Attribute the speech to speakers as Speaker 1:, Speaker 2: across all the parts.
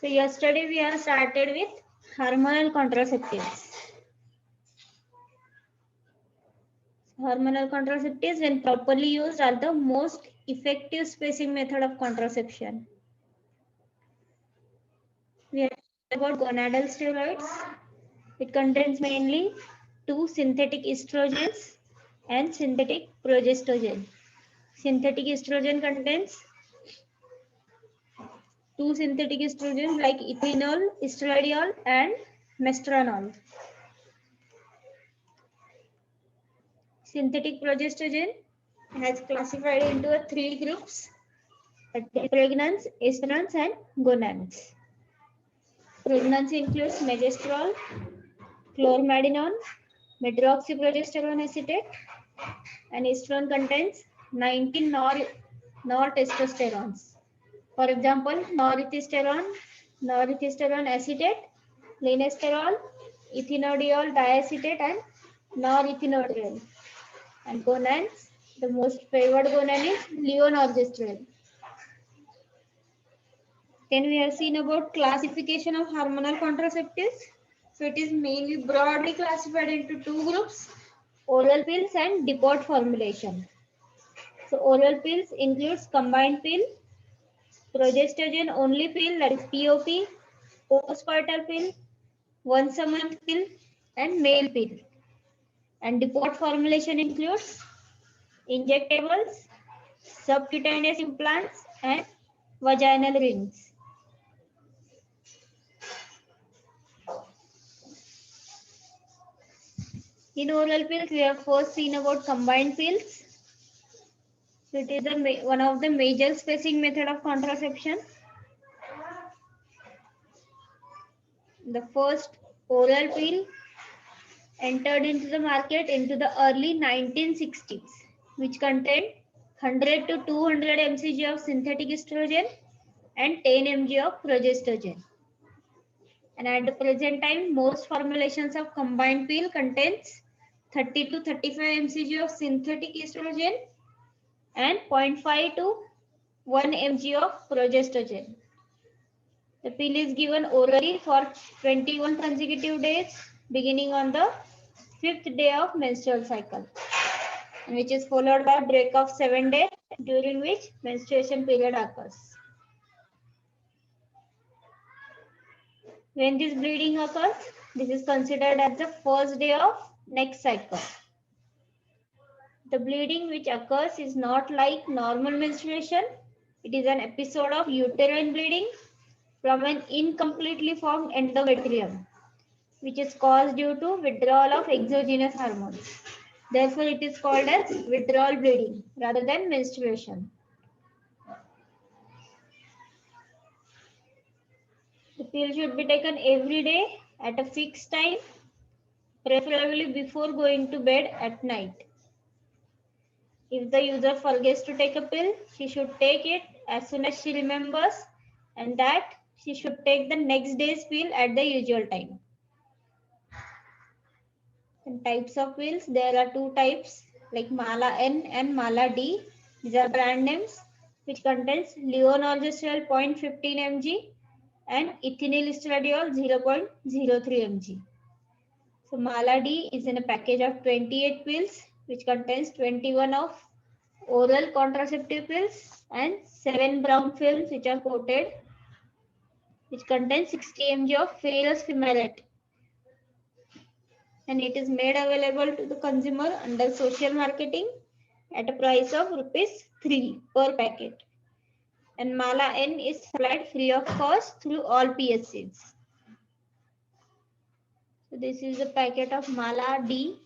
Speaker 1: So yesterday we have started with hormonal contraceptives. Hormonal contraceptives, when properly used, are the most effective spacing method of contraception. We have about gonadal steroids. It contains mainly two synthetic estrogens and synthetic progestogen. Synthetic estrogen contains two synthetic estrogens like ethanol, estradiol, and mestranol. Synthetic progestogen has classified into three groups: pregnans, estrans, and gonans. Pregnancy includes megestrol, chlormadinon, medroxyprogesterone acetate, and estrone contains 19 nortestosterones. For example, norethistérone acetate, linesterol, ethinydiol diacetate, and norethinydiol. And gonans, the most favored gonan is levonorgestrel. Then we have seen about classification of hormonal contraceptives. So it is mainly broadly classified into two groups: oral pills and depot formulation. So oral pills includes combined pill, progestogen only pill, that is POP, postpartum pill, once a month pill, and male pill. And depot formulation includes injectables, subcutaneous implants, and vaginal rings. In oral pills, we have first seen about combined pills. So it is one of the major spacing method of contraception. The first oral pill entered into the market into the early 1960s, which contained 100 to 200 mcg of synthetic estrogen and 10 mg of progestogen. And at the present time, most formulations of combined pill contains 30 to 35 mcg of synthetic estrogen and 0.5 to 1 mg of progestogen. The pill is given orally for 21 consecutive days, beginning on the 5th day of menstrual cycle, which is followed by a break of 7 days, during which menstruation period occurs. When this bleeding occurs, this is considered as the first day of next cycle. The bleeding which occurs is not like normal menstruation. It is an episode of uterine bleeding from an incompletely formed endometrium, which is caused due to withdrawal of exogenous hormones. Therefore, it is called as withdrawal bleeding rather than menstruation. The pill should be taken every day at a fixed time, preferably before going to bed at night. If the user forgets to take a pill, she should take it as soon as she remembers, and that she should take the next day's pill at the usual time. And types of pills, there are two types like Mala N and Mala D. These are brand names, which contains levonorgestrel 0.15 mg and ethinyl estradiol 0.03 mg. So Mala D is in a package of 28 pills, which contains 21 of oral contraceptive pills and 7 brown films which are coated, which contain 60 mg of ferrous fumarate. And it is made available to the consumer under social marketing at a price of ₹3 per packet. And Mala N is supplied free of cost through all PSCs. So this is a packet of Mala D.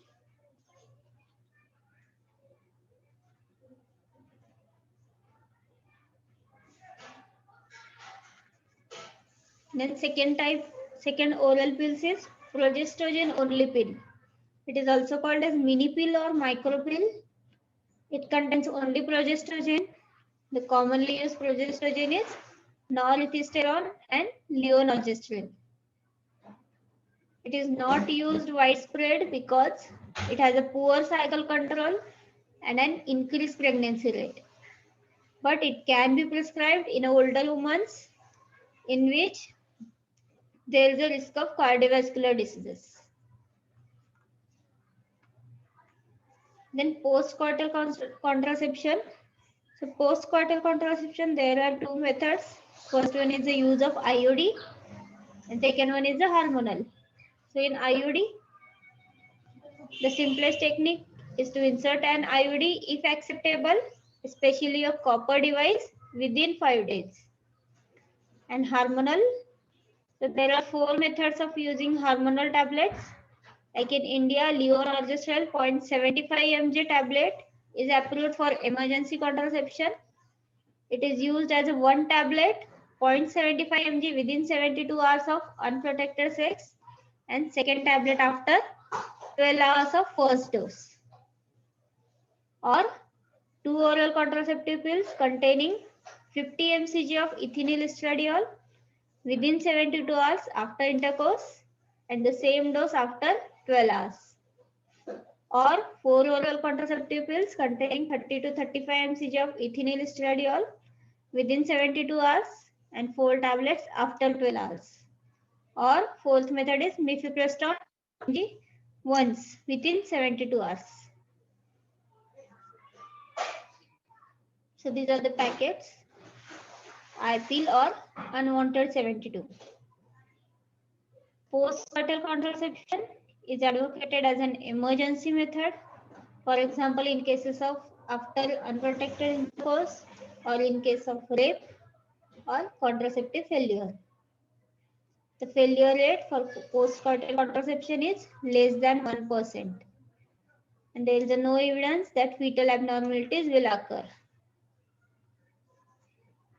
Speaker 1: Then second oral pills is progestogen only pill. It is also called as mini pill or micro pill. It contains only progestogen. The commonly used progestogen is norethisterone and levonorgestrel. It is not used widespread because it has a poor cycle control and an increased pregnancy rate. But it can be prescribed in older women in which there is a risk of cardiovascular diseases. Then postcoital contraception. So postcoital contraception, there are two methods. First one is the use of IUD and second one is the hormonal. So in IUD, the simplest technique is to insert an IUD if acceptable, especially a copper device, within 5 days. And hormonal, so there are 4 methods of using hormonal tablets. Like in India, levonorgestrel 0.75 mg tablet is approved for emergency contraception. It is used as a one tablet 0.75 mg within 72 hours of unprotected sex and second tablet after 12 hours of first dose. Or 2 oral contraceptive pills containing 50 mcg of ethinyl estradiol within 72 hours after intercourse and the same dose after 12 hours. Or 4 oral contraceptive pills containing 30 to 35 mcg of ethinyl estradiol within 72 hours and 4 tablets after 12 hours. Or fourth method is mifepristone once within 72 hours. So these are the packets. I-pill or unwanted 72. Postcoital contraception is advocated as an emergency method. For example, in cases of after unprotected intercourse or in case of rape or contraceptive failure. The failure rate for postcoital contraception is less than 1%. And there is no evidence that fetal abnormalities will occur.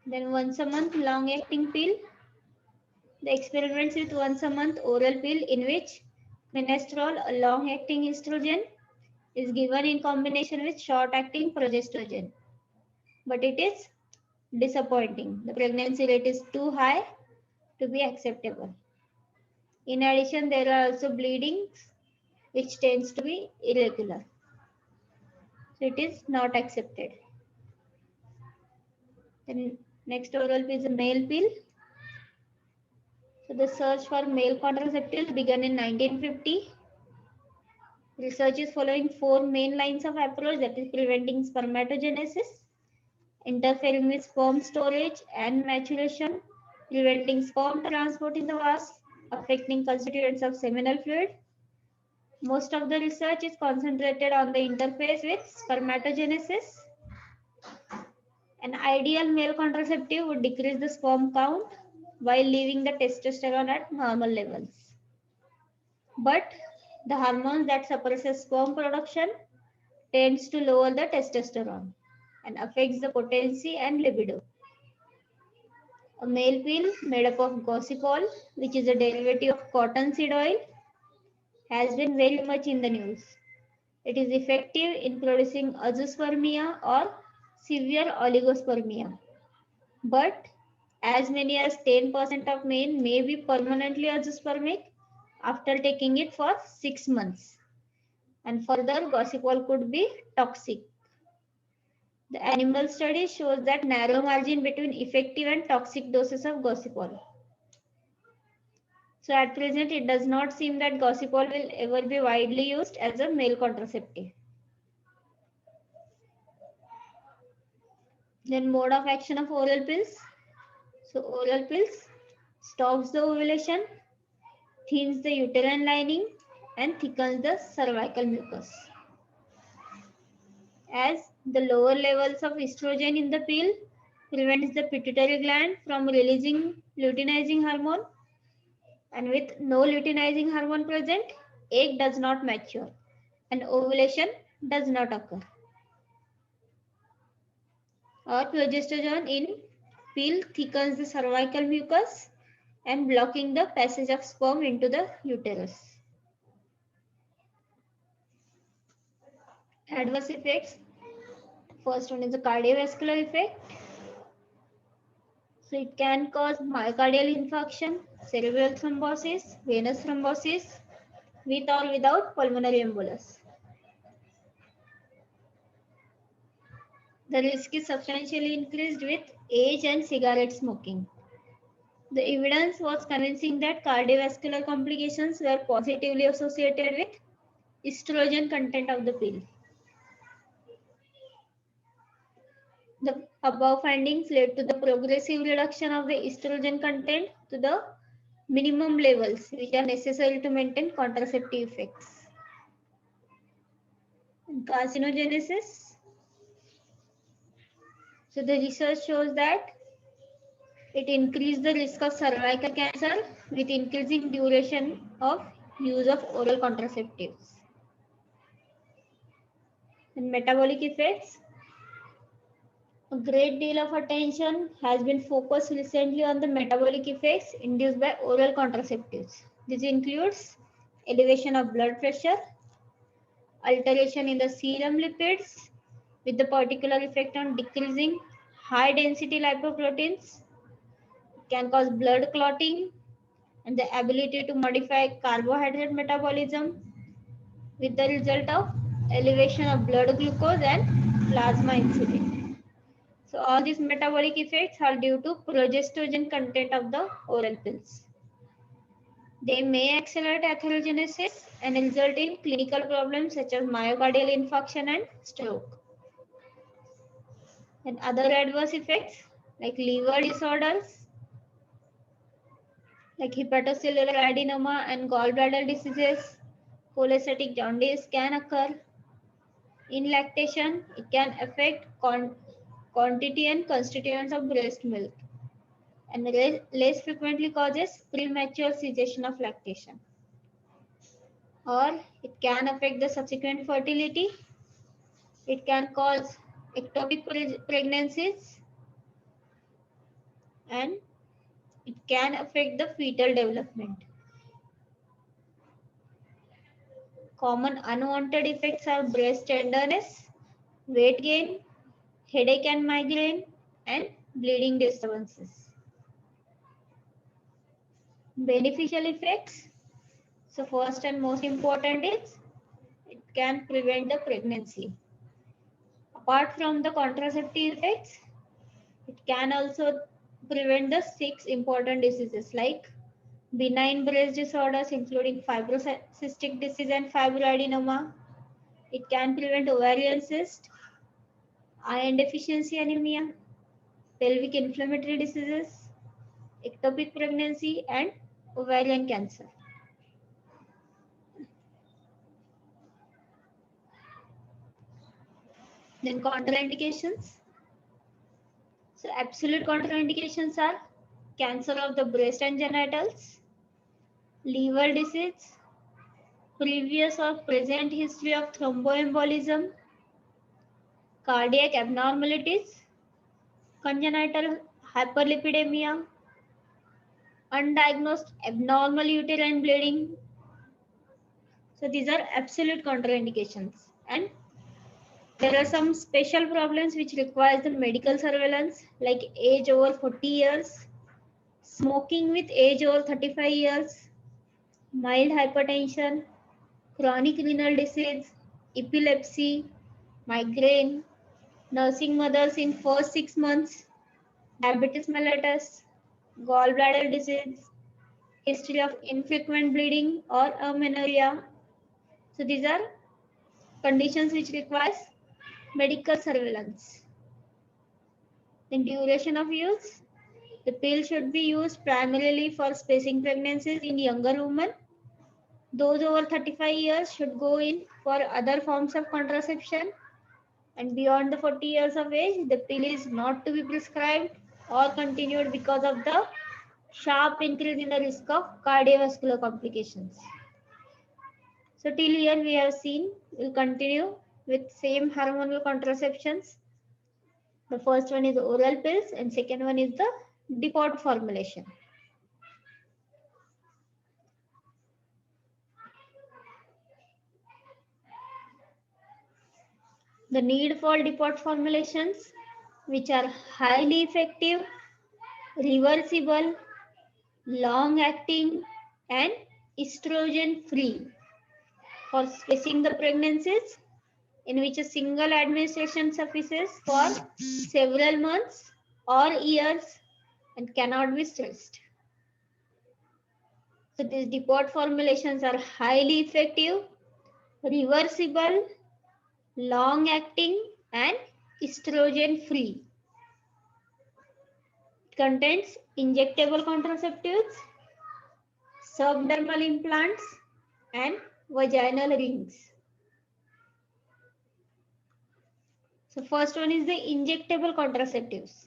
Speaker 1: Then once a month long-acting pill. The experiments with once a month oral pill in which minestrol, a long-acting estrogen, is given in combination with short-acting progestogen. But it is disappointing. The pregnancy rate is too high to be acceptable. In addition, there are also bleedings which tends to be irregular. So it is not accepted. Then next oral pill is a male pill. So the search for male contraceptives began in 1950. Research is following 4 main lines of approach, that is preventing spermatogenesis, interfering with sperm storage and maturation, preventing sperm transport in the vas, affecting constituents of seminal fluid. Most of the research is concentrated on the interface with spermatogenesis. An ideal male contraceptive would decrease the sperm count while leaving the testosterone at normal levels. But the hormones that suppresses sperm production tends to lower the testosterone and affects the potency and libido. A male pill made up of gossypol, which is a derivative of cottonseed oil, has been very much in the news. It is effective in producing azoospermia or severe oligospermia. But as many as 10% of men may be permanently azoospermic after taking it for 6 months. And further, gossypol could be toxic. The animal study shows that narrow margin between effective and toxic doses of gossypol. So at present, it does not seem that gossypol will ever be widely used as a male contraceptive. Then mode of action of oral pills. So oral pills stops the ovulation, thins the uterine lining and thickens the cervical mucus. As the lower levels of estrogen in the pill prevents the pituitary gland from releasing luteinizing hormone, and with no luteinizing hormone present, egg does not mature and ovulation does not occur. Or progesterone in pill thickens the cervical mucus and blocking the passage of sperm into the uterus. Adverse effects. First one is the cardiovascular effect. So it can cause myocardial infarction, cerebral thrombosis, venous thrombosis, with or without pulmonary embolus. The risk is substantially increased with age and cigarette smoking. The evidence was convincing that cardiovascular complications were positively associated with estrogen content of the pill. The above findings led to the progressive reduction of the estrogen content to the minimum levels which are necessary to maintain contraceptive effects. And carcinogenesis. So the research shows that it increased the risk of cervical cancer with increasing duration of use of oral contraceptives. And metabolic effects. A great deal of attention has been focused recently on the metabolic effects induced by oral contraceptives. This includes elevation of blood pressure, alteration in the serum lipids with the particular effect on decreasing high density lipoproteins, can cause blood clotting, and the ability to modify carbohydrate metabolism with the result of elevation of blood glucose and plasma insulin. So all these metabolic effects are due to progestogen content of the oral pills. They may accelerate atherogenesis and result in clinical problems such as myocardial infarction and stroke. And other adverse effects like liver disorders, like hepatocellular adenoma and gallbladder diseases, cholestatic jaundice can occur. In lactation, it can affect quantity and constituents of breast milk, and less frequently causes premature cessation of lactation. Or it can affect the subsequent fertility. It can cause ectopic pregnancies, and it can affect the fetal development. Common unwanted effects are breast tenderness, weight gain, headache and migraine, and bleeding disturbances. Beneficial effects. So first and most important is it can prevent the pregnancy. Apart from the contraceptive effects, it can also prevent the 6 important diseases like benign breast disorders including fibrocystic disease and fibroadenoma. It can prevent ovarian cyst, iron deficiency anemia, pelvic inflammatory diseases, ectopic pregnancy, and ovarian cancer. Then contraindications. So absolute contraindications are cancer of the breast and genitals, liver disease, previous or present history of thromboembolism, cardiac abnormalities, congenital hyperlipidemia, undiagnosed abnormal uterine bleeding. So these are absolute contraindications, and there are some special problems which requires the medical surveillance like age over 40 years, smoking with age over 35 years, mild hypertension, chronic renal disease, epilepsy, migraine, nursing mothers in first 6 months, diabetes mellitus, gallbladder disease, history of infrequent bleeding or amenorrhea. So these are conditions which requires medical surveillance. Then duration of use. The pill should be used primarily for spacing pregnancies in younger women. Those over 35 years should go in for other forms of contraception, and beyond the 40 years of age, the pill is not to be prescribed or continued because of the sharp increase in the risk of cardiovascular complications. So till here we have seen, we'll continue with same hormonal contraceptions. The first one is oral pills and second one is the depot formulation. The need for depot formulations which are highly effective, reversible, long acting and estrogen free for spacing the pregnancies in which a single administration suffices for several months or years and cannot be stressed. So these depot formulations are highly effective, reversible, long acting and estrogen free. It contains injectable contraceptives, subdermal implants and vaginal rings. So first one is the injectable contraceptives.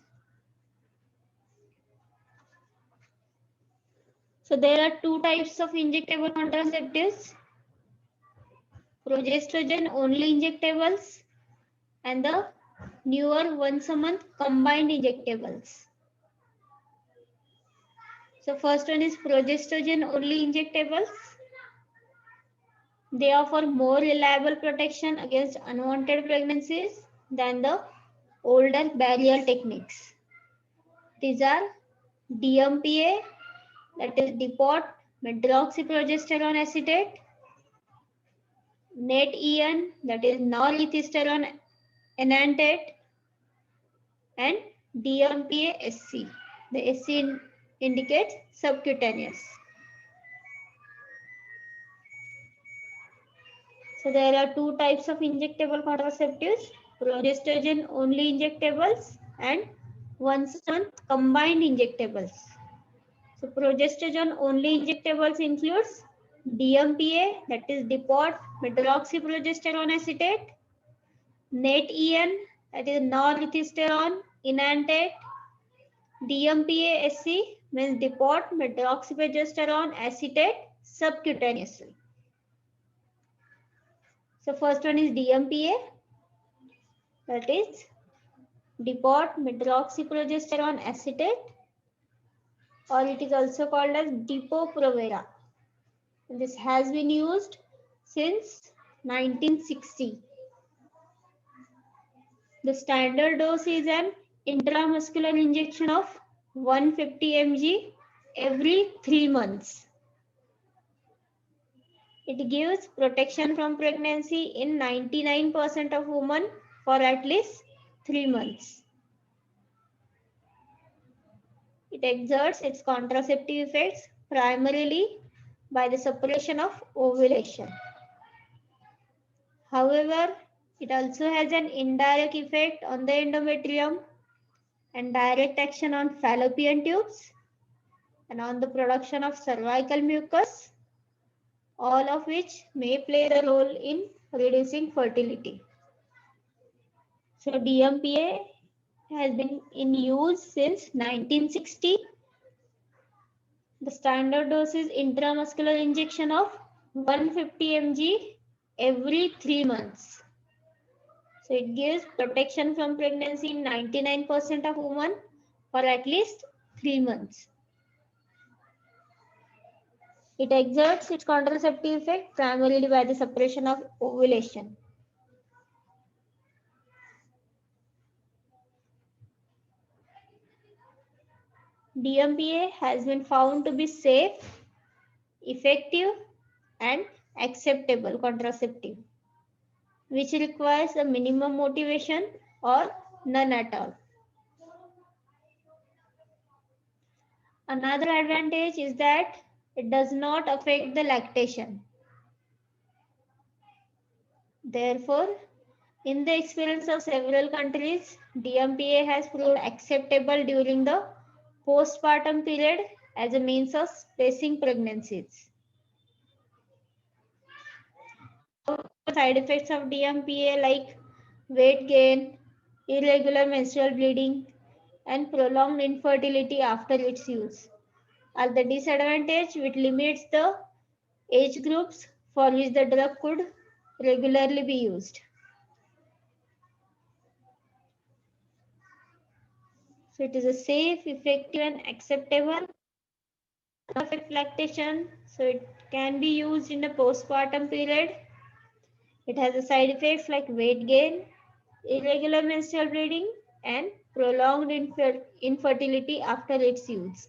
Speaker 1: So there are two types of injectable contraceptives: progestogen only injectables and the newer once a month combined injectables. So first one is progestogen only injectables. They offer more reliable protection against unwanted pregnancies than the older barrier techniques. These are DMPA, that is depot medroxyprogesterone acetate, NET-EN, that is norethistérone enantate, and DMPA-SC. The SC indicates subcutaneous. So there are two types of injectable contraceptives: progestogen only injectables and once a month combined injectables. So progestogen only injectables includes DMPA, that is depot medroxyprogesterone acetate, NET-EN, that is norethistérone enantate, DMPA-SC means depot medroxyprogesterone acetate subcutaneously. So first one is DMPA, that is depot medroxyprogesterone acetate, or it is also called as Depo-Provera. This has been used since 1960. The standard dose is an intramuscular injection of 150 mg every 3 months. It gives protection from pregnancy in 99% of women for at least 3 months. It exerts its contraceptive effects primarily by the suppression of ovulation. However, it also has an indirect effect on the endometrium and direct action on fallopian tubes and on the production of cervical mucus, all of which may play the role in reducing fertility. So DMPA has been in use since 1960. The standard dose is intramuscular injection of 150 mg every 3 months. So it gives protection from pregnancy in 99% of women for at least 3 months. It exerts its contraceptive effect primarily by the suppression of ovulation. DMPA has been found to be safe, effective, and acceptable contraceptive, which requires a minimum motivation or none at all. Another advantage is that it does not affect the lactation. Therefore, in the experience of several countries, DMPA has proved acceptable during the postpartum period as a means of spacing pregnancies. Side effects of DMPA like weight gain, irregular menstrual bleeding, and prolonged infertility after its use are the disadvantage, which limits the age groups for which the drug could regularly be used. So it is a safe, effective, and acceptable affect lactation. So it can be used in the postpartum period. It has a side effects like weight gain, irregular menstrual bleeding, and prolonged infertility after its use.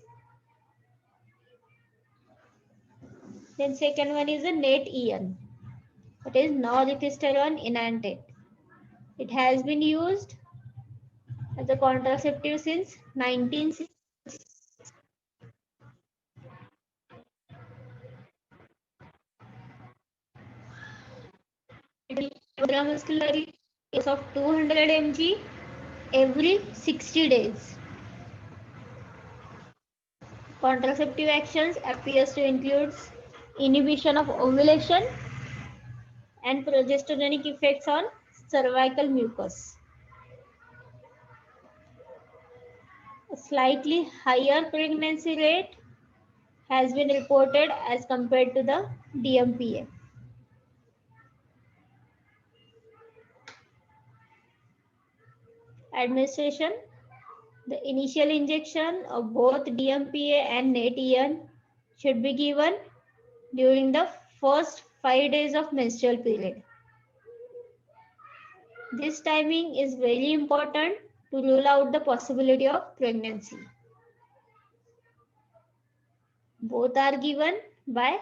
Speaker 1: Then second one is the NET-EN. It is norethistérone enantate. It has been used as a contraceptive since 1960. intramuscular dose of 200 mg every 60 days. Contraceptive actions appears to include inhibition of ovulation and progesteronic effects on cervical mucus. A slightly higher pregnancy rate has been reported as compared to the DMPA. Administration. The initial injection of both DMPA and NAT/EN should be given during the first 5 days of menstrual period. This timing is very important to rule out the possibility of pregnancy. Both are given by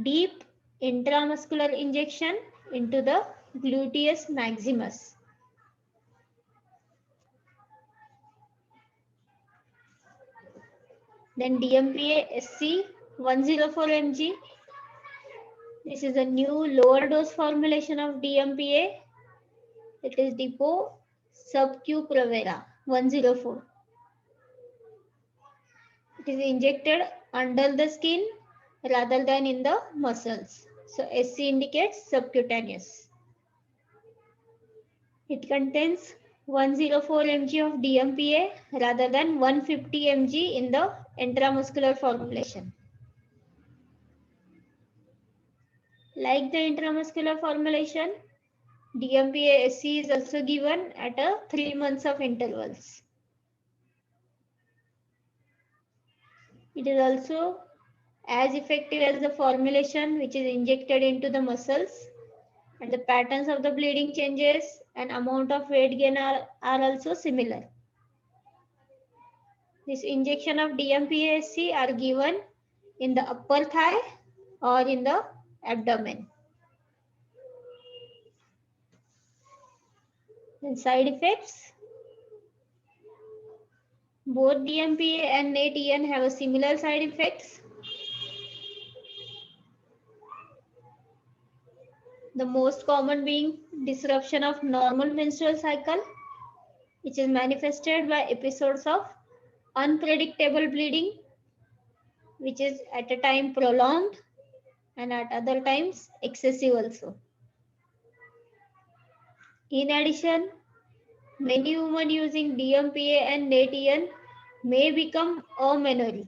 Speaker 1: deep intramuscular injection into the gluteus maximus. Then DMPA SC 104 mg. This is a new lower dose formulation of DMPA. It is Depo Sub-Q Provera 104. It is injected under the skin rather than in the muscles. So SC indicates subcutaneous. It contains 104 mg of DMPA rather than 150 mg in the intramuscular formulation. Like the intramuscular formulation, DMPA SC is also given at a 3 months of intervals. It is also as effective as the formulation which is injected into the muscles, and the patterns of the bleeding changes and amount of weight gain are also similar. This injection of DMPA SC are given in the upper thigh or in the abdomen. And side effects. Both DMPA and NAT/EN have a similar side effects. The most common being disruption of normal menstrual cycle, which is manifested by episodes of unpredictable bleeding, which is at a time prolonged and at other times excessive also. In addition, many women using DMPA and NAT/EN may become amenorrheic.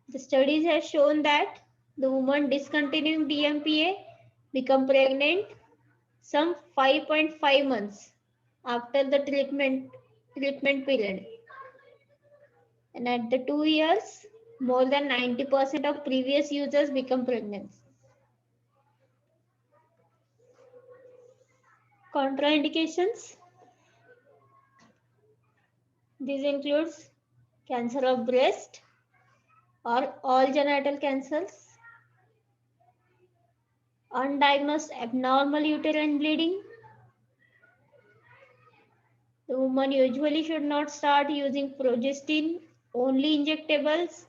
Speaker 1: The studies have shown that the woman discontinuing DMPA become pregnant some 5.5 months after the treatment period. And at the 2 years, more than 90% of previous users become pregnant. Contraindications. This includes cancer of breast or all genital cancers, undiagnosed abnormal uterine bleeding. The woman usually should not start using progestin only injectables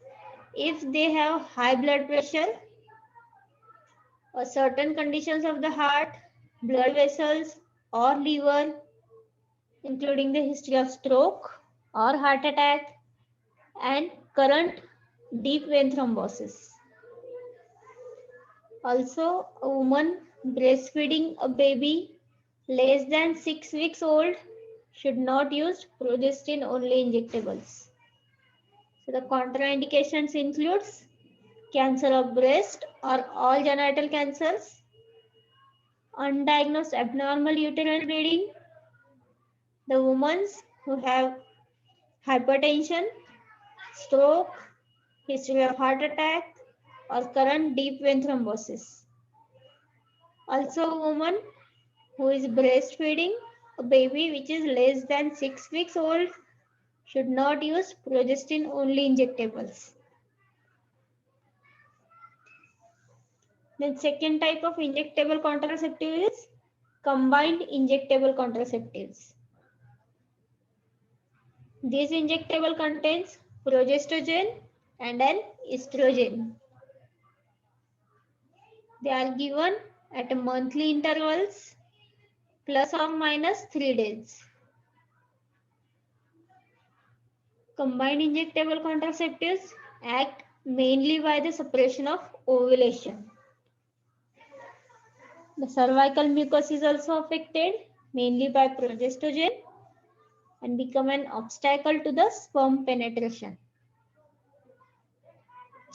Speaker 1: if they have high blood pressure or certain conditions of the heart, blood vessels or liver, including the history of stroke or heart attack and current deep vein thrombosis. Also, a woman breastfeeding a baby less than 6 weeks old should not use progestin only injectables. So the contraindications includes cancer of breast or all genital cancers, undiagnosed abnormal uterine bleeding, the women who have hypertension, stroke, history of heart attack or current deep vein thrombosis. Also a woman who is breastfeeding a baby which is less than 6 weeks old should not use progestin only injectables. Then second type of injectable contraceptive is combined injectable contraceptives. This injectable contains progestogen and an estrogen. They are given at a monthly intervals plus or minus 3 days. Combined injectable contraceptives act mainly by the suppression of ovulation. The cervical mucus is also affected mainly by progestogen and become an obstacle to the sperm penetration.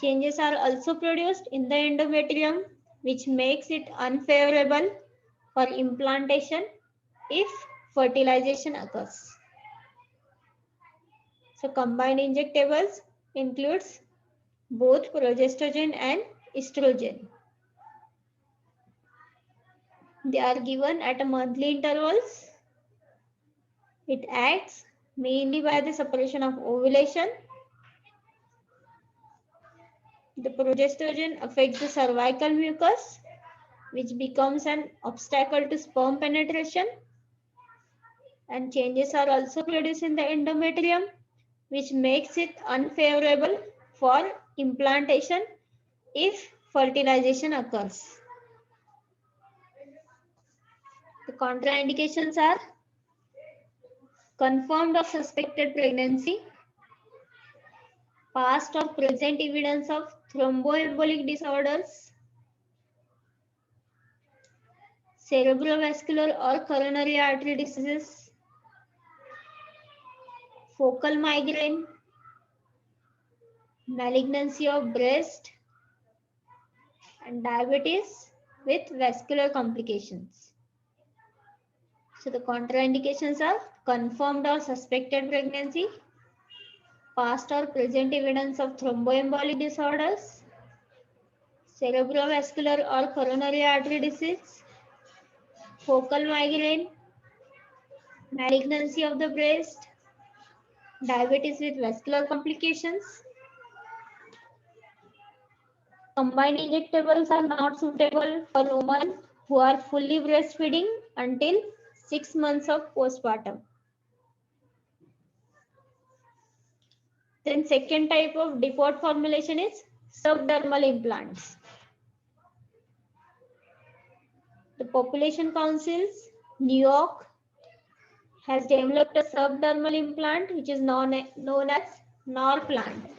Speaker 1: Changes are also produced in the endometrium, which makes it unfavorable for implantation if fertilization occurs. So combined injectables includes both progestogen and estrogen. They are given at a monthly intervals. It acts mainly by the suppression of ovulation. The progestogen affects the cervical mucus, which becomes an obstacle to sperm penetration. And changes are also produced in the endometrium, which makes it unfavorable for implantation if fertilization occurs. The contraindications are confirmed or suspected pregnancy, past or present evidence of thromboembolic disorders, cerebrovascular or coronary artery diseases, focal migraine, malignancy of breast, and diabetes with vascular complications. So the contraindications are confirmed or suspected pregnancy, past or present evidence of thromboembolic disorders, cerebrovascular or coronary artery disease, focal migraine, malignancy of the breast, diabetes with vascular complications. Combined injectables are not suitable for women who are fully breastfeeding until 6 months of postpartum. Then second type of depot formulation is subdermal implants. The Population Council's New York has developed a subdermal implant which is known as Norplant,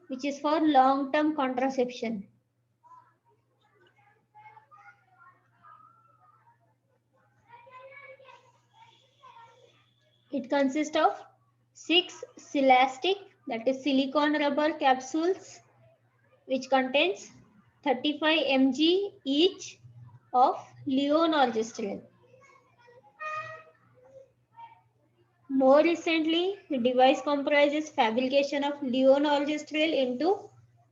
Speaker 1: which is for long-term contraception. It consists of 6 Silastic, that is silicone rubber capsules, which contains 35 mg each of levonorgestrel. More recently, the device comprises fabrication of levonorgestrel into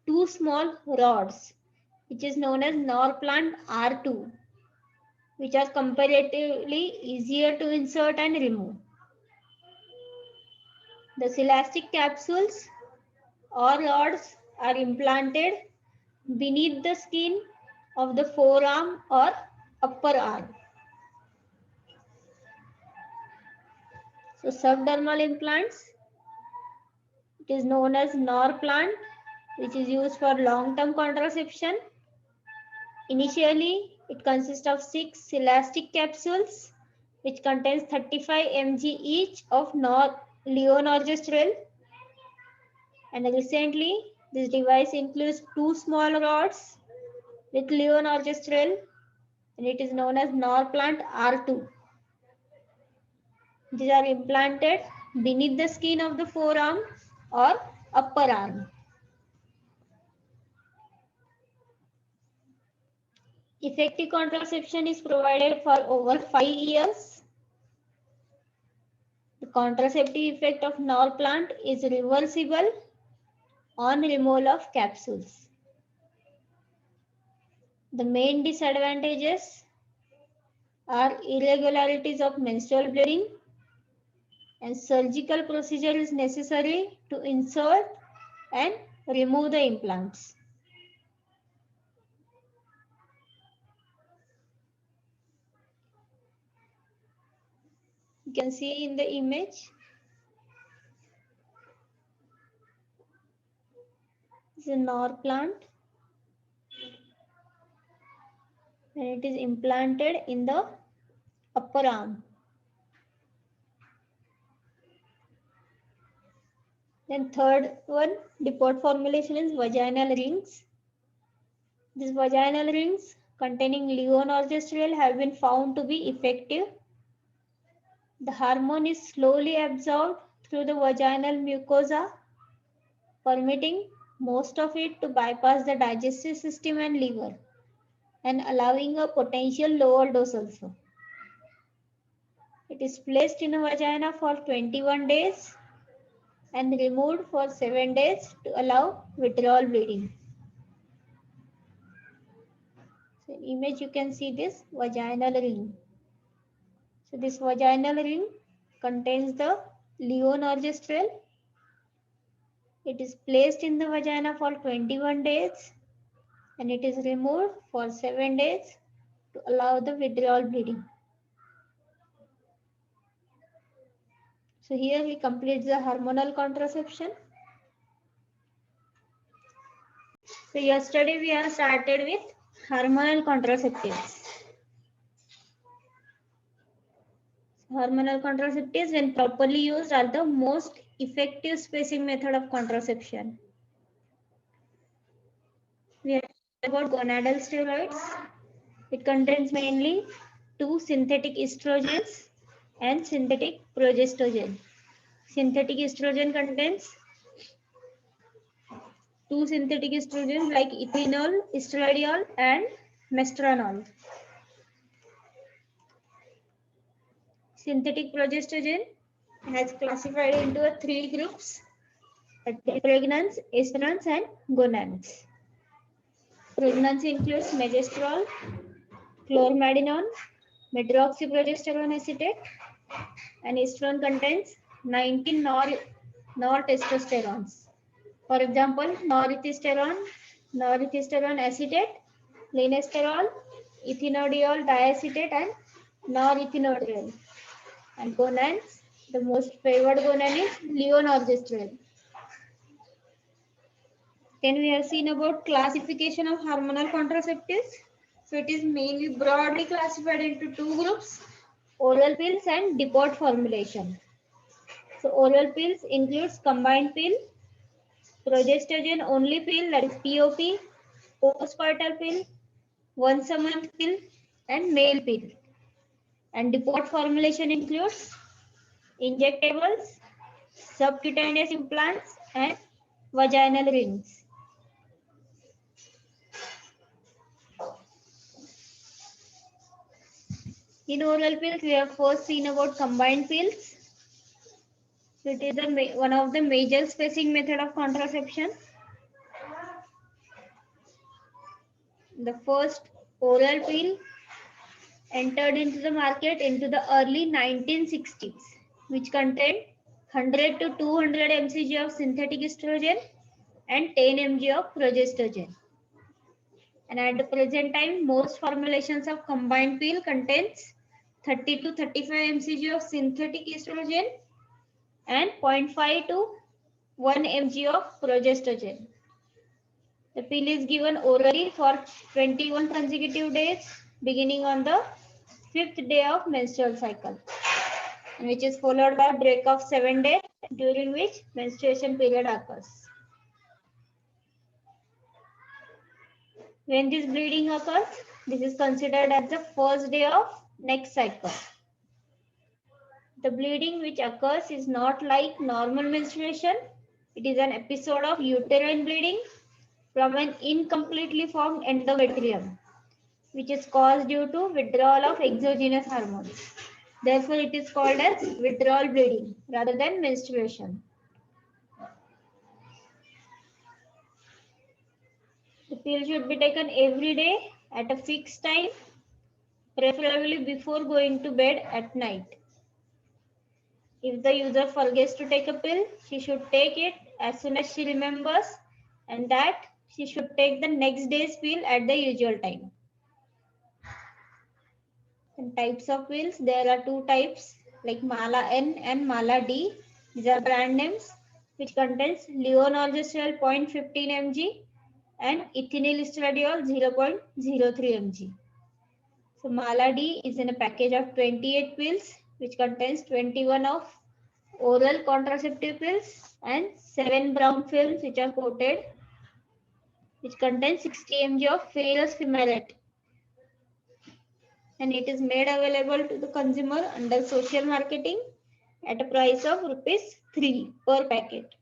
Speaker 1: 2 small rods, which is known as Norplant R2, which are comparatively easier to insert and remove. The Silastic capsules or rods are implanted beneath the skin of the forearm or upper arm. So subdermal implants, it is known as Norplant, which is used for long-term contraception. Initially, it consists of 6 Silastic capsules, which contains 35 mg each of levonorgestrel. And recently, this device includes 2 small rods with levonorgestrel, and it is known as Norplant R2. These are implanted beneath the skin of the forearm or upper arm. Effective contraception is provided for over 5 years. The contraceptive effect of Norplant is reversible on removal of capsules. The main disadvantages are irregularities of menstrual bleeding, and surgical procedure is necessary to insert and remove the implants. You can see in the image. This is a Norplant. and it is implanted in the upper arm. Then third one, depot formulation is vaginal rings. These vaginal rings containing levonorgestrel have been found to be effective. The hormone is slowly absorbed through the vaginal mucosa, permitting most of it to bypass the digestive system and liver, and allowing a potential lower dose also. It is placed in a vagina for 21 days and removed for 7 days to allow withdrawal bleeding. So in image you can see this vaginal ring. So this vaginal ring contains the levonorgestrel. It is placed in the vagina for 21 days and it is removed for 7 days to allow the withdrawal bleeding. So here we complete the hormonal contraception. So yesterday we have started with hormonal contraceptives. Hormonal contraceptives, when properly used, are the most effective spacing method of contraception. We have about gonadal steroids. It contains mainly 2 synthetic estrogens and synthetic progestogen. Synthetic estrogen contains 2 synthetic estrogens like ethanol, estradiol, and mestranol. Synthetic progestogen has classified into 3 groups: pregnans, estrans, and gonans. Pregnancy includes megestrol, chlormadinon, medroxyprogesterone acetate, and estrone contains 19 nortestosterones. For example, norethistérone acetate, linesterol, ethinydiol diacetate, and norethinyl. And gonans, the most favored gonan is levonorgestrel. Then we have seen about classification of hormonal contraceptives. So it is mainly broadly classified into 2 groups: oral pills and depot formulation. So oral pills includes combined pill, progestogen only pill, that is POP, postpartum pill, once a month pill, and male pill. And depot formulation includes injectables, subcutaneous implants, and vaginal rings. In oral pills, we have first seen about combined pills. So it is one of the major spacing method of contraception. The first oral pill entered into the market into the early 1960s, which contained 100 to 200 mcg of synthetic estrogen and 10 mg of progestogen. And at the present time, most formulations of combined pill contains 30 to 35 mcg of synthetic estrogen and 0.5 to 1 mg of progestogen. The pill is given orally for 21 consecutive days, beginning on the 5th day of menstrual cycle, which is followed by a break of 7 days, during which menstruation period occurs. When this bleeding occurs, this is considered as the first day of next cycle. The bleeding which occurs is not like normal menstruation. It is an episode of uterine bleeding from an incompletely formed endometrium, which is caused due to withdrawal of exogenous hormones. Therefore, it is called as withdrawal bleeding rather than menstruation. The pill should be taken every day at a fixed time, preferably before going to bed at night. If the user forgets to take a pill, she should take it as soon as she remembers, and that she should take the next day's pill at the usual time. And types of pills, there are 2 types like Mala N and Mala D. These are brand names, which contains levonorgestrel 0.15 mg and ethinyl estradiol 0.03 mg. So Mala D is in a package of 28 pills, which contains 21 of oral contraceptive pills and 7 brown films which are coated, which contain 60 mg of ferrous fumarate. And it is made available to the consumer under social marketing at a price of ₹3 per packet.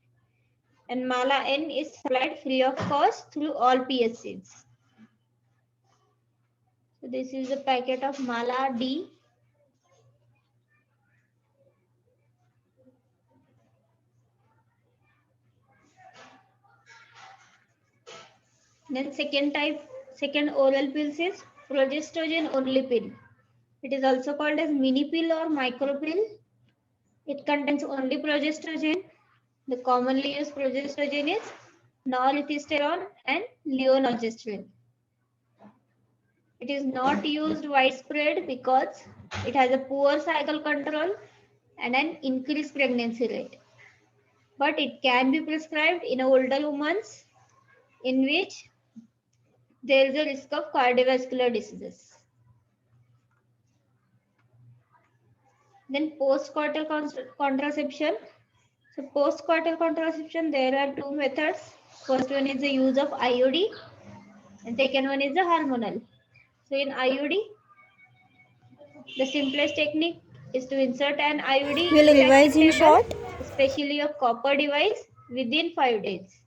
Speaker 1: And Mala N is supplied free of cost through all PSCs. So this is a packet of Mala D. Then second oral pills is progestogen only pill. It is also called as mini pill or micro pill. It contains only progestogen. The commonly used progestogen is norethistérone and levonorgestrel. It is not used widespread because it has a poor cycle control and an increased pregnancy rate. But it can be prescribed in older women in which there is a risk of cardiovascular diseases. Then postcoital contraception. So postcoital contraception, there are two methods. First one is the use of IUD and second one is the hormonal. So in IUD, the simplest technique is to insert an IUD
Speaker 2: Will revise in short.
Speaker 1: especially a copper device within 5 days.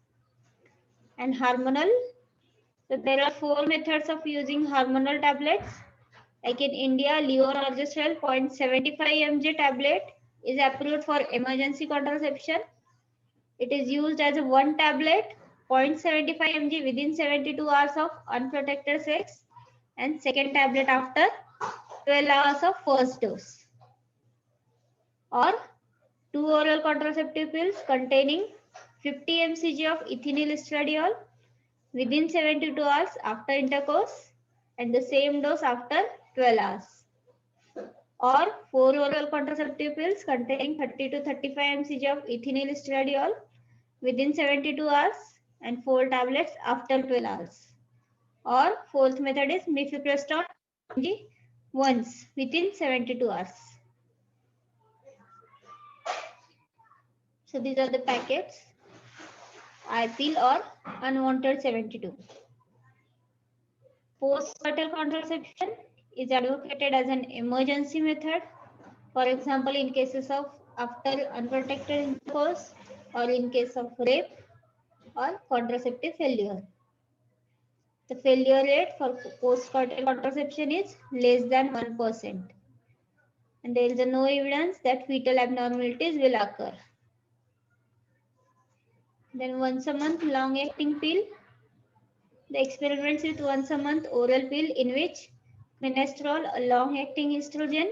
Speaker 1: And hormonal, so there are 4 methods of using hormonal tablets. Like in India, levonorgestrel 0.75 mg tablet is approved for emergency contraception. It is used as a one tablet 0.75 mg within 72 hours of unprotected sex and second tablet after 12 hours of first dose. Or 2 oral contraceptive pills containing 50 mcg of ethinyl estradiol within 72 hours after intercourse and the same dose after 12 hours. Or 4 oral contraceptive pills containing 30 to 35 mcg of ethinyl estradiol within 72 hours and 4 tablets after 12 hours. Or fourth method is mifepristone once within 72 hours. So these are the packets. I-pill or unwanted 72. Postcoital contraception is advocated as an emergency method. For example, in cases of after unprotected intercourse or in case of rape or contraceptive failure. The failure rate for postcoital contraception is less than 1%. And there is no evidence that fetal abnormalities will occur. Then once a month long-acting pill. The experiments with once a month oral pill in which minestrol, a long-acting estrogen,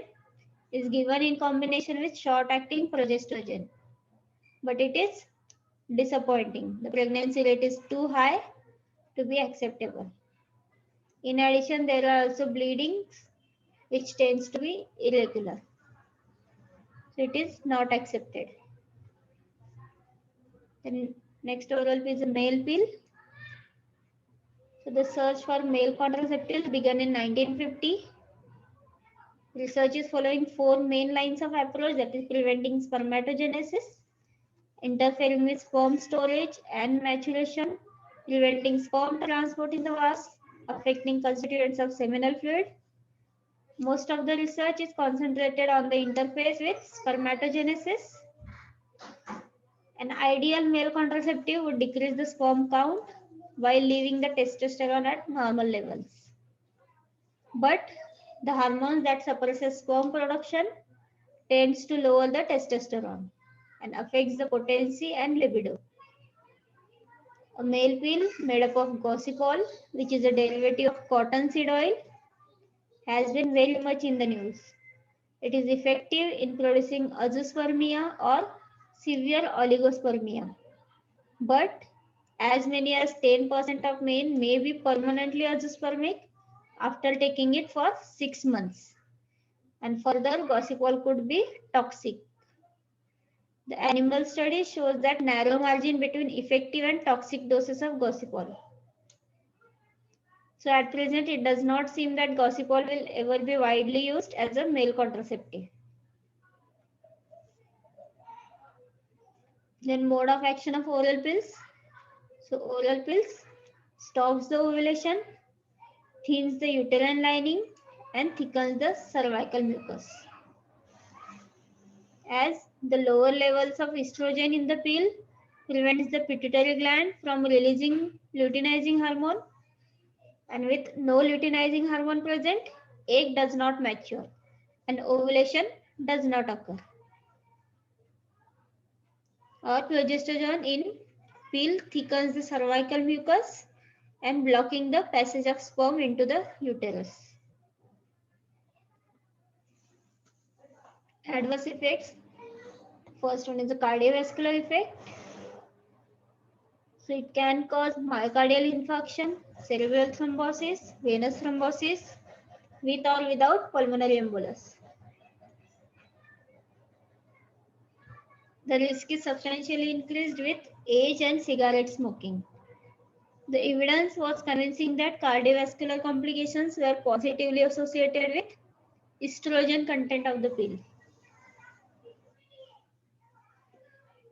Speaker 1: is given in combination with short-acting progestogen. But it is disappointing. The pregnancy rate is too high to be acceptable. In addition, there are also bleedings which tends to be irregular. So it is not accepted. Then next oral pill is a male pill. So the search for male contraceptives began in 1950. Research is following 4 main lines of approach, that is preventing spermatogenesis, interfering with sperm storage and maturation, preventing sperm transport in the vas, affecting constituents of seminal fluid. Most of the research is concentrated on the interface with spermatogenesis. An ideal male contraceptive would decrease the sperm count while leaving the testosterone at normal levels. But the hormone that suppresses sperm production tends to lower the testosterone and affects the potency and libido. A male pill made up of gossypol, which is a derivative of cottonseed oil, has been very much in the news. It is effective in producing azoospermia or severe oligospermia. But as many as 10% of men may be permanently azoospermic after taking it for 6 months. And further, gossypol could be toxic. The animal study shows that narrow margin between effective and toxic doses of gossypol. So at present, it does not seem that Gossipol will ever be widely used as a male contraceptive. Then mode of action of oral pills. So oral pills stops the ovulation, thins the uterine lining, and thickens the cervical mucus. As the lower levels of estrogen in the pill prevents the pituitary gland from releasing luteinizing hormone, and with no luteinizing hormone present, egg does not mature and ovulation does not occur. Or progesterone in pill thickens the cervical mucus and blocking the passage of sperm into the uterus. Adverse effects. First one is the cardiovascular effect. So it can cause myocardial infarction, cerebral thrombosis, venous thrombosis, with or without pulmonary embolus. The risk is substantially increased with age and cigarette smoking. The evidence was convincing that cardiovascular complications were positively associated with estrogen content of the pill.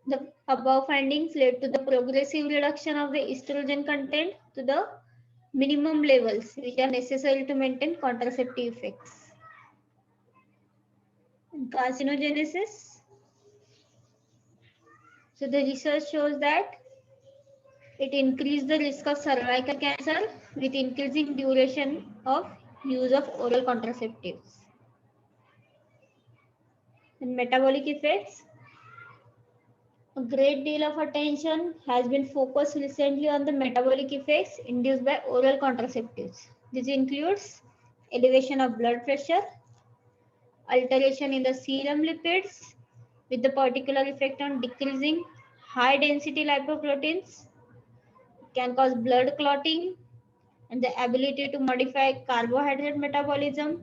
Speaker 1: The above findings led to the progressive reduction of the estrogen content to the minimum levels which are necessary to maintain contraceptive effects. And carcinogenesis. So the research shows that it increased the risk of cervical cancer with increasing duration of use of oral contraceptives. And metabolic effects. A great deal of attention has been focused recently on the metabolic effects induced by oral contraceptives. This includes elevation of blood pressure, alteration in the serum lipids with the particular effect on decreasing high density lipoproteins, it can cause blood clotting and the ability to modify carbohydrate metabolism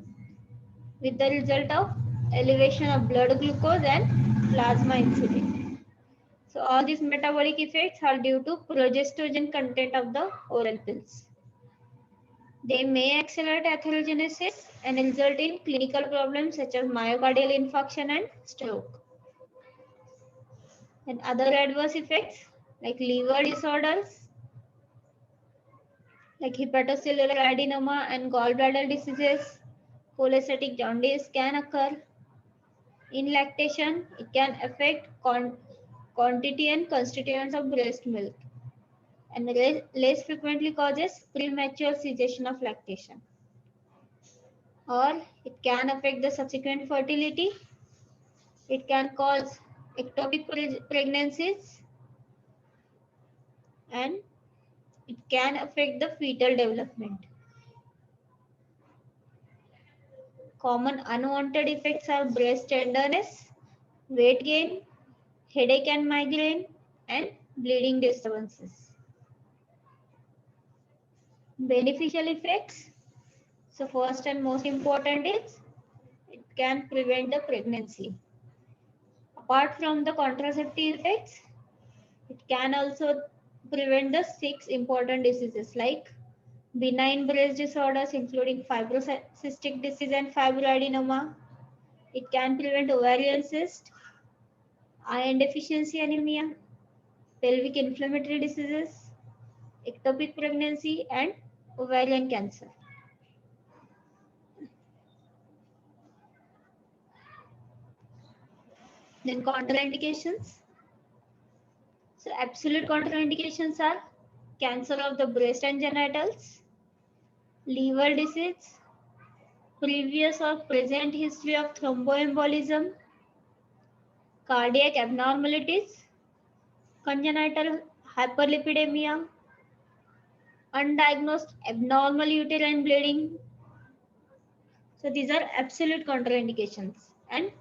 Speaker 1: with the result of elevation of blood glucose and plasma insulin. So all these metabolic effects are due to progestogen content of the oral pills. They may accelerate atherogenesis and result in clinical problems such as myocardial infarction and stroke. And other adverse effects like liver disorders, like hepatocellular adenoma and gallbladder diseases, cholestatic jaundice can occur. In lactation, it can affect quantity and constituents of breast milk and less frequently causes premature cessation of lactation. Or it can affect the subsequent fertility. It can cause ectopic pregnancies and it can affect the fetal development. Common unwanted effects are breast tenderness, weight gain, headache and migraine, and bleeding disturbances. Beneficial effects. So first and most important is it can prevent the pregnancy. Apart from the contraceptive effects, it can also prevent the 6 important diseases like benign breast disorders including fibrocystic disease and fibroadenoma. It can prevent ovarian cyst, iron deficiency anemia, pelvic inflammatory diseases, ectopic pregnancy, and ovarian cancer. Then contraindications. So absolute contraindications are cancer of the breast and genitals, liver disease, previous or present history of thromboembolism, cardiac abnormalities, congenital hyperlipidemia, undiagnosed abnormal uterine bleeding. So these are absolute contraindications. And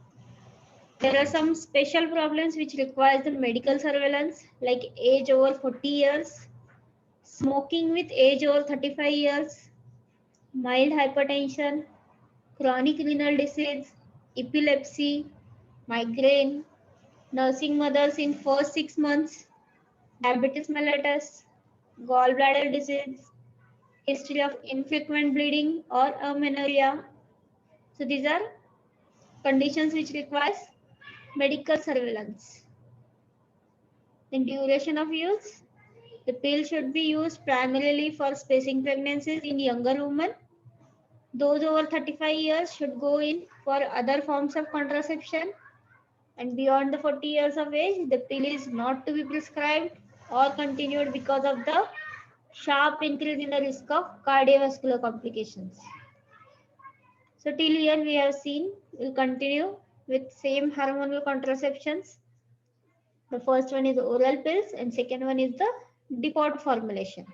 Speaker 1: there are some special problems which requires the medical surveillance like age over 40 years, smoking with age over 35 years, mild hypertension, chronic renal disease, epilepsy, migraine, nursing mothers in first 6 months, diabetes mellitus, gallbladder disease, history of infrequent bleeding or amenorrhea. So these are conditions which requires medical surveillance. In duration of use, the pill should be used primarily for spacing pregnancies in younger women. Those over 35 years should go in for other forms of contraception, and beyond the 40 years of age, the pill is not to be prescribed or continued because of the sharp increase in the risk of cardiovascular complications. So till here we have seen, we'll continue with same hormonal contraceptions. The first one is oral pills and second one is the depot formulation.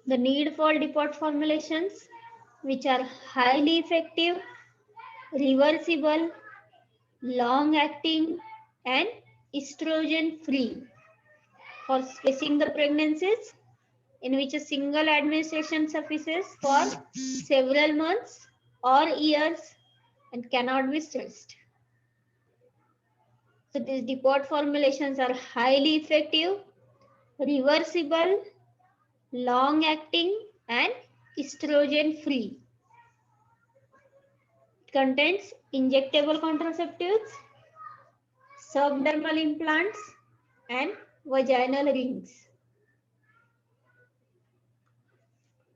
Speaker 1: The need for depot formulations which are highly effective, reversible, long acting and estrogen free for spacing the pregnancies, in which a single administration suffices for several months or years and cannot be stressed. So these depot formulations are highly effective, reversible, long acting and estrogen free. It contains injectable contraceptives, subdermal implants and vaginal rings.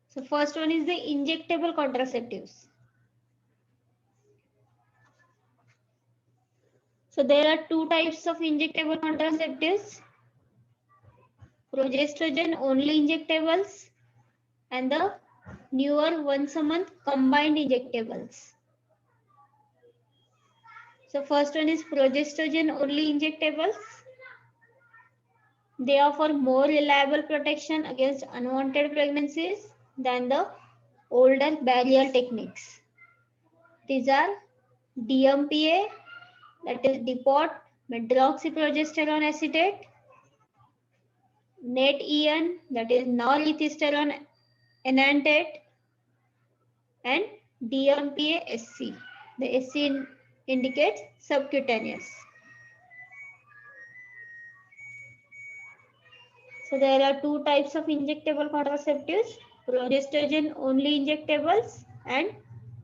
Speaker 1: So first one is the injectable contraceptives. So there are two types of injectable contraceptives: progestogen only injectables and the newer once a month combined injectables. So first one is progestogen only injectables. They offer more reliable protection against unwanted pregnancies than the older barrier techniques. These are DMPA, that is depot medroxyprogesterone acetate, NET-EN, that is norethistérone enantate, and DMPA-SC. The SC indicates subcutaneous. So there are two types of injectable contraceptives: progestogen only injectables and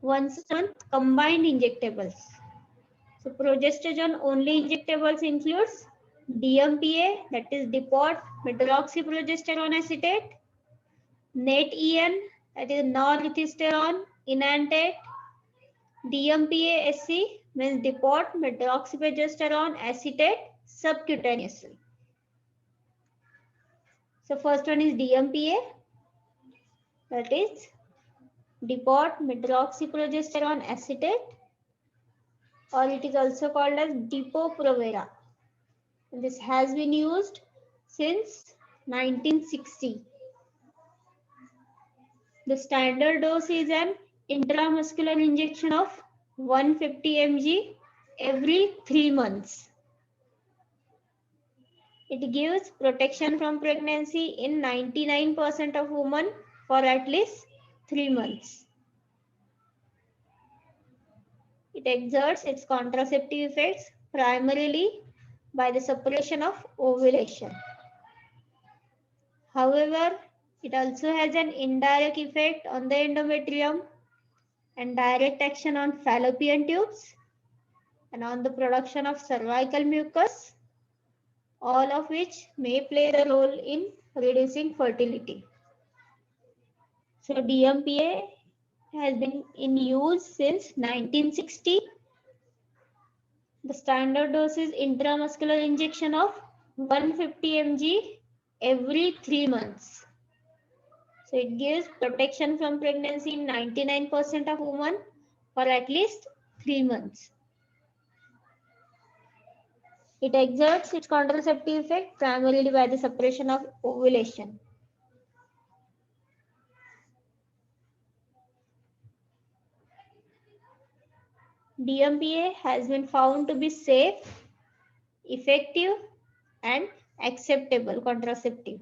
Speaker 1: once a month combined injectables. So progestogen only injectables includes DMPA, that is depot medroxyprogesterone acetate, NET-EN, that is norethistérone enantate, DMPA-SC means depot medroxyprogesterone acetate subcutaneously. So first one is DMPA, that is depot medroxyprogesterone acetate, or it is also called as Depo-Provera. This has been used since 1960. The standard dose is an intramuscular injection of 150 mg every 3 months. It gives protection from pregnancy in 99% of women for at least 3 months. It exerts its contraceptive effects primarily by the suppression of ovulation. However, it also has an indirect effect on the endometrium and direct action on fallopian tubes and on the production of cervical mucus, all of which may play the role in reducing fertility. So DMPA has been in use since 1960. The standard dose is intramuscular injection of 150 mg every 3 months. So it gives protection from pregnancy in 99% of women for at least 3 months. It exerts its contraceptive effect primarily by the suppression of ovulation. DMPA has been found to be safe, effective, and acceptable contraceptive,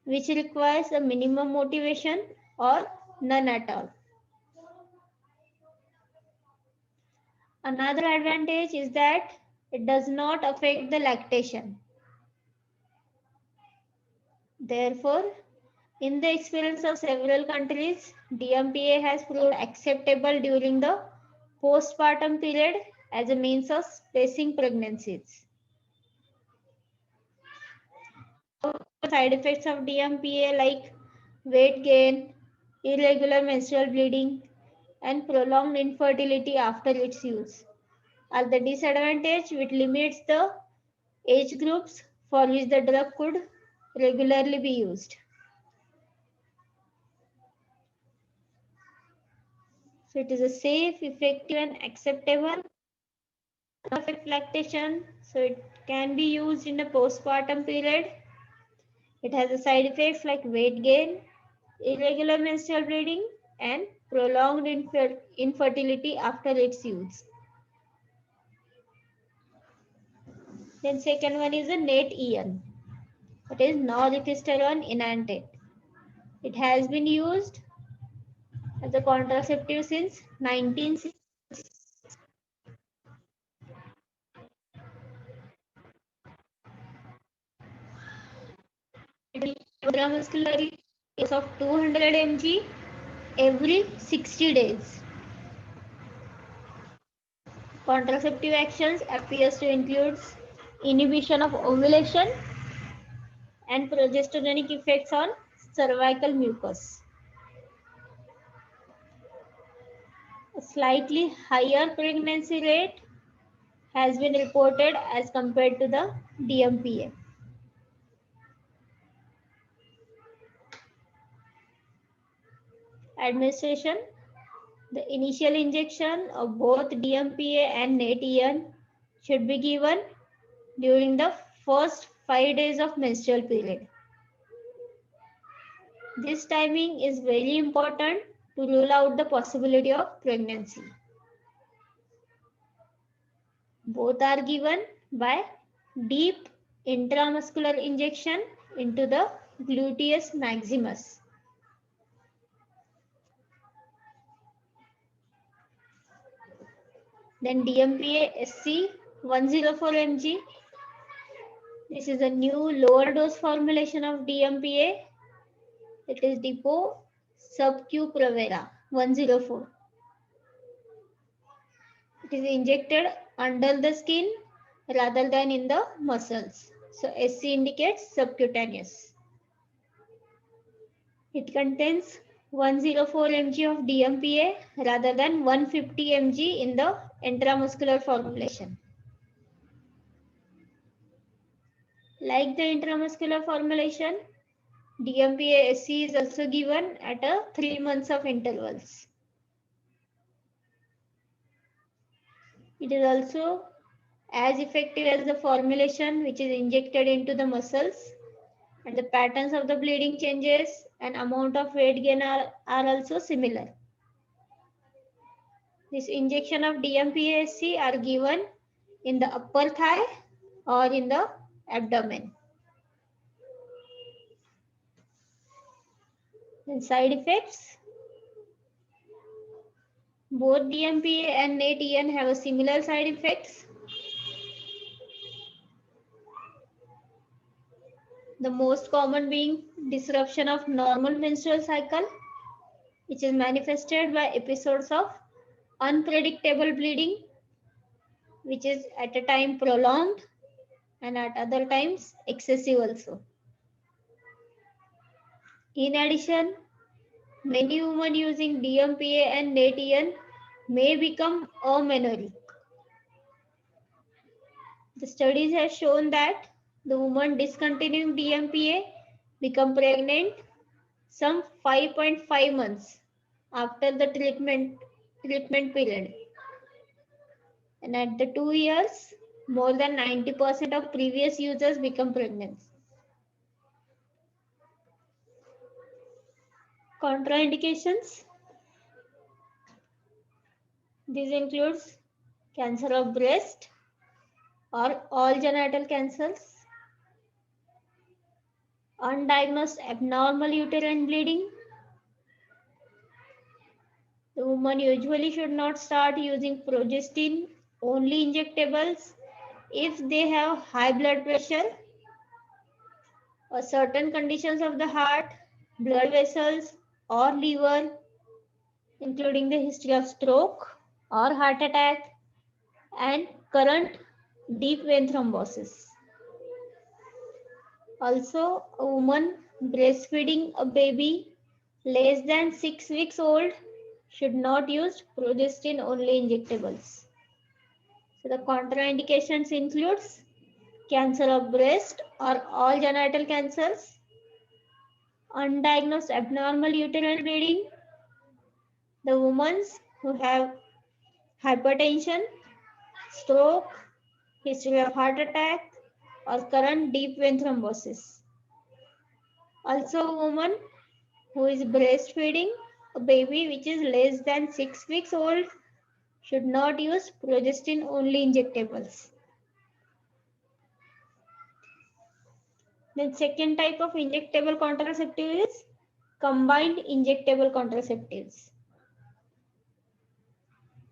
Speaker 1: which requires a minimum motivation or none at all. Another advantage is that It does not affect the lactation. Therefore, in the experience of several countries, DMPA has proved acceptable during the postpartum period as a means of spacing pregnancies. Side effects of DMPA like weight gain, irregular menstrual bleeding, and prolonged infertility after its use are the disadvantage which limits the age groups for which the drug could regularly be used. So it is a safe, effective, and acceptable affect lactation. So it can be used in the postpartum period. It has a side effects like weight gain, irregular menstrual bleeding, and prolonged infertility after its use. Then second one is a NAT-EN. It is norepinephrine enanthate. It has been used as a contraceptive since 1960. Intramuscular dose of 200 mg every 60 days. Contraceptive actions appears to include inhibition of ovulation and progesteronic effects on cervical mucus. A slightly higher pregnancy rate has been reported as compared to the DMPA. Administration. The initial injection of both DMPA and NAT-EN should be given during the first 5 days of menstrual period. This timing is very important to rule out the possibility of pregnancy. Both are given by deep intramuscular injection into the gluteus maximus. Then DMPA SC 104 mg. This is a new lower dose formulation of DMPA. It is Depo Sub-Q Provera 104. It is injected under the skin rather than in the muscles. So SC indicates subcutaneous. It contains 104 mg of DMPA rather than 150 mg in the intramuscular formulation. Like the intramuscular formulation, DMPA SC is also given at a 3 months of intervals. It is also as effective as the formulation which is injected into the muscles, and the patterns of the bleeding changes and amount of weight gain are also similar. This injection of DMPA-SC are given in the upper thigh or in the abdomen. Then side effects. Both DMPA and NAT-EN have a similar side effects. The most common being disruption of normal menstrual cycle, which is manifested by episodes of unpredictable bleeding, which is at a time prolonged and at other times excessive also. In addition, many women using DMPA and NAT-EN may become amenorrheic. The studies have shown that the woman discontinuing DMPA become pregnant some 5.5 months after the treatment period. And at the 2 years, more than 90% of previous users become pregnant. Contraindications. This includes cancer of breast or all genital cancers, undiagnosed abnormal uterine bleeding. The woman usually should not start using progestin only injectables if they have high blood pressure or certain conditions of the heart, blood vessels or liver, including the history of stroke or heart attack and current deep vein thrombosis. Also, a woman breastfeeding a baby less than 6 weeks old should not use progestin only injectables. So the contraindications includes cancer of breast or all genital cancers, undiagnosed abnormal uterine bleeding, the women who have hypertension, stroke, history of heart attack, or current deep vein thrombosis. Also, a woman who is breastfeeding a baby which is less than 6 weeks old should not use progestin only injectables. Then second type of injectable contraceptive is combined injectable contraceptives.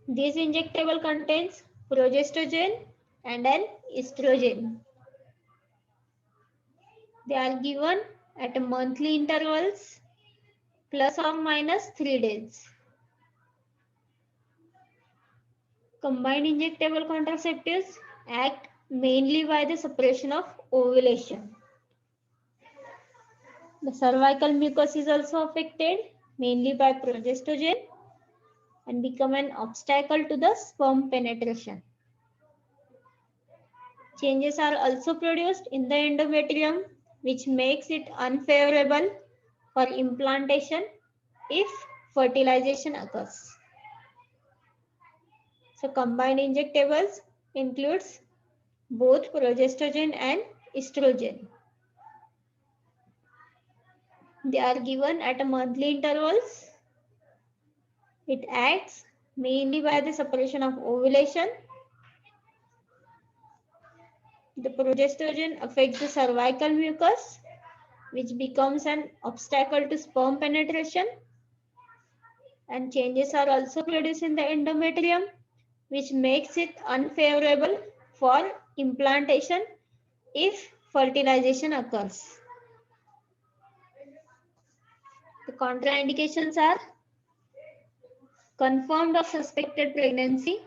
Speaker 1: This injectable contains progestogen and an estrogen. They are given at monthly intervals plus or minus 3 days. Combined injectable contraceptives act mainly by the suppression of ovulation. The cervical mucus is also affected mainly by progestogen and become an obstacle to the sperm penetration. Changes are also produced in the endometrium, which makes it unfavorable for implantation if fertilization occurs. So combined injectables includes both progestogen and estrogen. They are given at a monthly intervals. It acts mainly by the suppression of ovulation. The progestogen affects the cervical mucus, which becomes an obstacle to sperm penetration. And changes are also produced in the endometrium, which makes it unfavorable for implantation if fertilization occurs. The contraindications are confirmed or suspected pregnancy,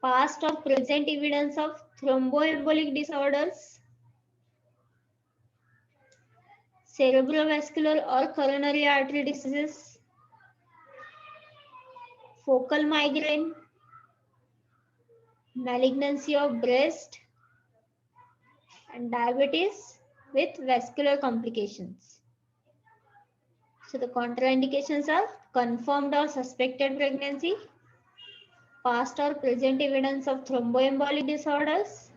Speaker 1: past or present evidence of thromboembolic disorders, cerebrovascular or coronary artery diseases, focal migraine, malignancy of breast, and diabetes with vascular complications. So the contraindications are confirmed or suspected pregnancy, past or present evidence of thromboembolic disorders,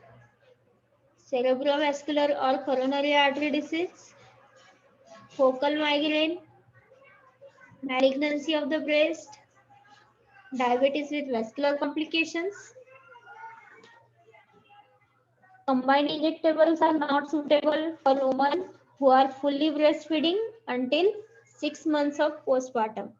Speaker 1: cerebrovascular or coronary artery disease, focal migraine, malignancy of the breast, diabetes with vascular complications. Combined injectables are not suitable for women who are fully breastfeeding until 6 months of postpartum.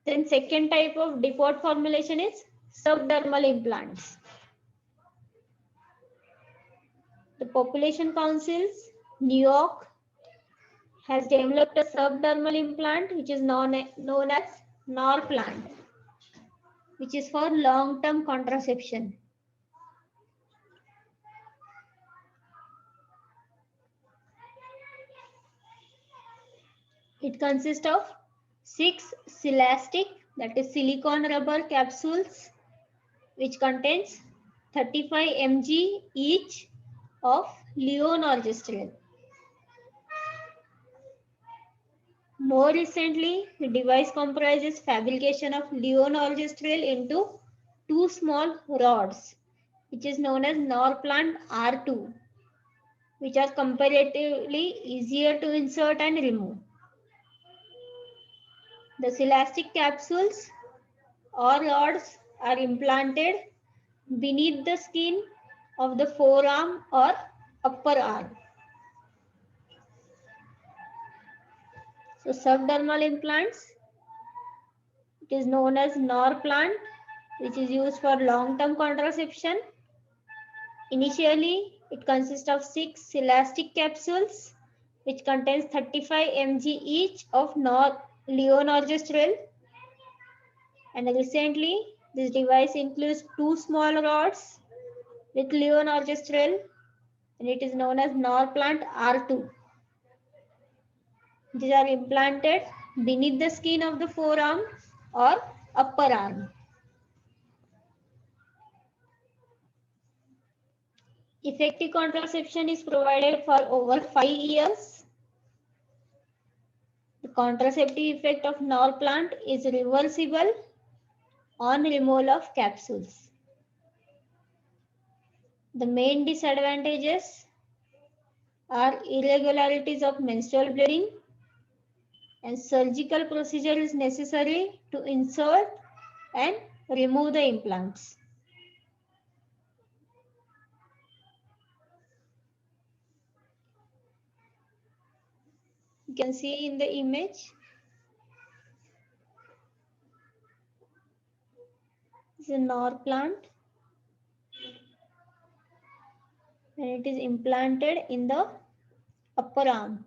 Speaker 1: Then second type of depot formulation is subdermal implants. The Population Council's New York has developed a subdermal implant which is known as Norplant, which is for long-term contraception. It consists of 6 Silastic, that is silicone rubber capsules, which contains 35 mg each of levonorgestrel. More recently, the device comprises fabrication of levonorgestrel into 2 small rods, which is known as Norplant R2, which are comparatively easier to insert and remove. The Silastic capsules or rods are implanted beneath the skin of the forearm or upper arm. So subdermal implants, it is known as Norplant, which is used for long-term contraception. Initially, it consists of 6 elastic capsules, which contains 35 mg each of levonorgestrel. And recently, this device includes 2 small rods with levonorgestrel, and it is known as Norplant R2. These are implanted beneath the skin of the forearm or upper arm. Effective contraception is provided for over 5 years. The contraceptive effect of Norplant is reversible on removal of capsules. The main disadvantages are irregularities of menstrual bleeding, and surgical procedure is necessary to insert and remove the implants. You can see in the image. This is a Norplant, and it is implanted in the upper arm.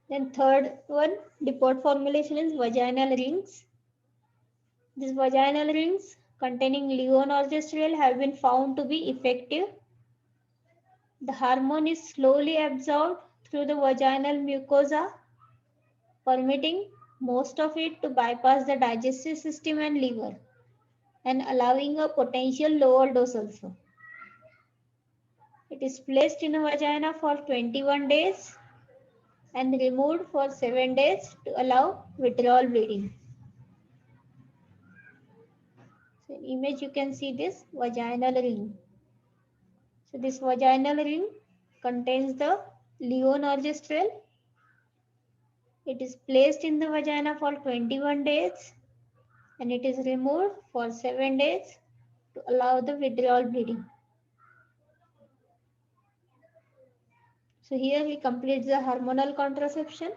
Speaker 1: Then third one, depot formulation is vaginal rings. These vaginal rings containing levonorgestrel have been found to be effective. The hormone is slowly absorbed through the vaginal mucosa, permitting most of it to bypass the digestive system and liver, and allowing a potential lower dose also. It is placed in a vagina for 21 days and removed for 7 days to allow withdrawal bleeding. So in image you can see this vaginal ring. So this vaginal ring contains the levonorgestrel. It is placed in the vagina for 21 days and it is removed for 7 days to allow the withdrawal bleeding. So here we complete the hormonal contraception.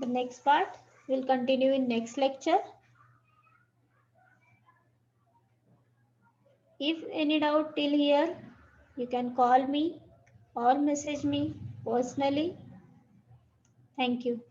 Speaker 1: The next part will continue in next lecture. If any doubt till here, you can call me or message me personally. Thank you.